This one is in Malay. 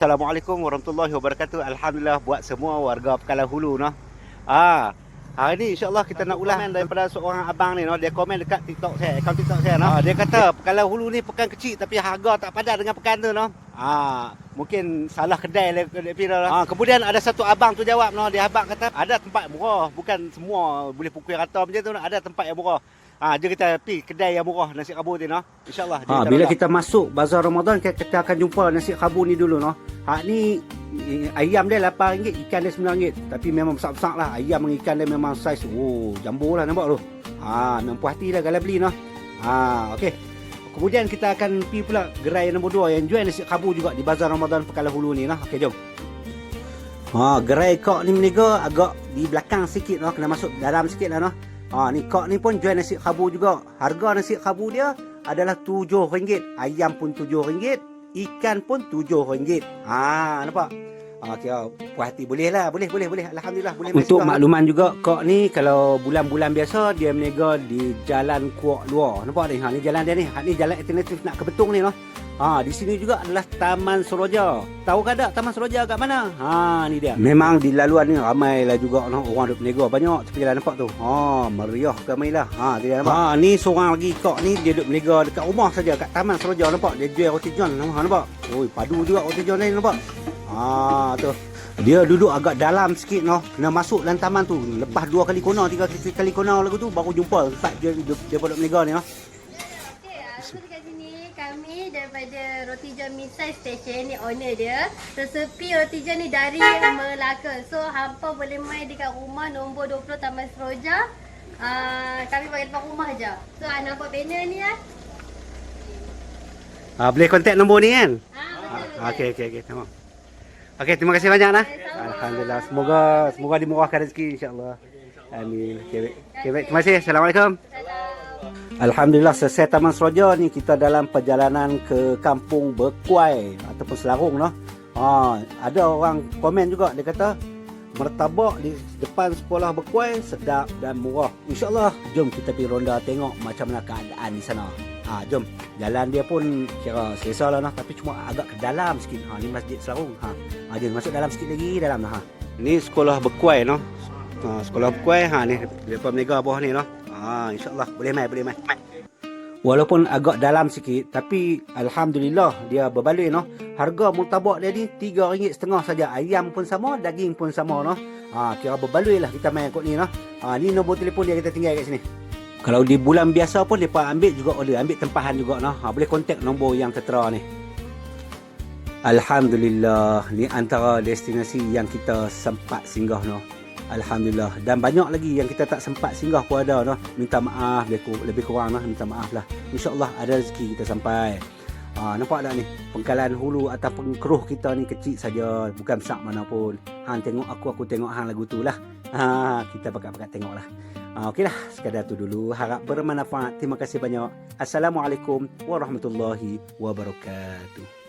Assalamualaikum warahmatullahi wabarakatuh. Alhamdulillah buat semua warga Pekalai Hulu noh. Hari ni insya-Allah kita nak ulas daripada seorang abang ni noh, dia komen dekat TikTok saya, akaun TikTok saya noh. Dia kata Pekalai Hulu ni pekan kecil tapi harga tak padan dengan pekan tu noh. Mungkin salah kedai dia pira lah. Kemudian ada satu abang tu jawab noh, dia abang kata ada tempat murah, bukan semua boleh pukul rata macam tu noh, ada tempat yang murah. Dia kita pergi kedai yang murah nasi khabur ni noh. Insya-Allah. Bila kita masuk bazar Ramadan kita akan jumpa nasi khabur ni dulu noh. Ni ayam dia RM8, ikan dia RM9. Tapi memang besar-besar lah. Ayam dengan ikan dia memang saiz jumbo lah nampak tu. Memang puas hati lah kalau beli noh. Okey. Kemudian kita akan pergi pula gerai nombor 2 yang jual nasi khabur juga di bazar Ramadan Pekalai Hulu ni noh. Okey, jom. Gerai kok ni meniaga agak di belakang sikit noh, kena masuk dalam sikit lah noh. Ni kok ni pun jual nasi khabur juga. Harga nasi khabur dia adalah RM7. Ayam pun RM7, ikan pun RM7. Nampak? Kira puas hati boleh lah. Boleh. Alhamdulillah boleh. Untuk makluman juga, kok ni kalau bulan-bulan biasa dia berniaga di Jalan Kuok Luar. Nampak ni? Ni jalan dia ni. Ni jalan alternatif nak ke Betung ni noh. Di sini juga adalah Taman Seroja. Tahu ke tak Taman Seroja kat mana? Ni dia. Memang di laluan ni ramailah juga noh, orang duk berniaga banyak tepi jalan nampak tu. Meriah ramailah. Dia nampak. Ni seorang lagi kok ni dia duk berniaga dekat rumah saja kat Taman Seroja nampak. Dia jual roti john nampak. Padu juga roti john ni nampak. Tu. Dia duduk agak dalam sikit noh. Kena masuk dalam taman tu. Lepas 2 kali kona, 3 kali kona lagu tu baru jumpa tempat dia duk berniaga ni noh. Dekat sini kami daripada Roti John Misai Station ni owner dia. Resepi roti john ni dari Melaka. So hampa boleh main dekat rumah nombor 20 Taman Seroja. Kami bagi depan rumah je. So nampak banner ni lah. Boleh kontak nombor ni kan? Betul. Okey. Tamam. Okey, terima kasih banyak nah. Alhamdulillah. Semoga dimurahkan rezeki insya-Allah. Amin. Okey, terima kasih. Assalamualaikum. Alhamdulillah selesai Taman Seroja ni kita dalam perjalanan ke Kampung Berkuai ataupun Selarong noh. Ada orang komen juga dia kata martabak di depan sekolah Berkuai sedap dan murah. Insya-Allah jom kita pergi ronda tengok macam mana keadaan di sana. Jom. Jalan dia pun kira selesa lah noh, tapi cuma agak ke dalam sikit. Ni Masjid Selarong. Jom masuk dalam sikit lagi dalam noh. Ni sekolah Berkuai noh. Sekolah Berkuai ni depa berniaga bawah ni noh. InsyaAllah boleh main. Walaupun agak dalam sikit, tapi Alhamdulillah dia berbaloi noh. Harga murtabak dia ni RM3.5 saja. Ayam pun sama, daging pun sama noh. Kira berbaloi lah kita main kot ni noh. Ni nombor telefon dia kita tinggal kat sini. Kalau di bulan biasa pun mereka ambil juga order, ambil tempahan juga noh. Boleh kontak nombor yang tertera ni. Alhamdulillah, ni antara destinasi yang kita sempat singgah noh. Alhamdulillah. Dan banyak lagi yang kita tak sempat singgah pun ada noh. Minta maaf lebih kurang noh, minta maaf lah. InsyaAllah ada rezeki kita sampai. Nampak tak ni? Pengkalan Hulu ataupun keruh kita ni kecil saja, bukan besar mana pun. Tengok aku tengok hang lagu tu lah. Kita bakat-bakat tengok lah. Okeylah, sekadar tu dulu. Harap bermanfaat. Terima kasih banyak. Assalamualaikum warahmatullahi wabarakatuh.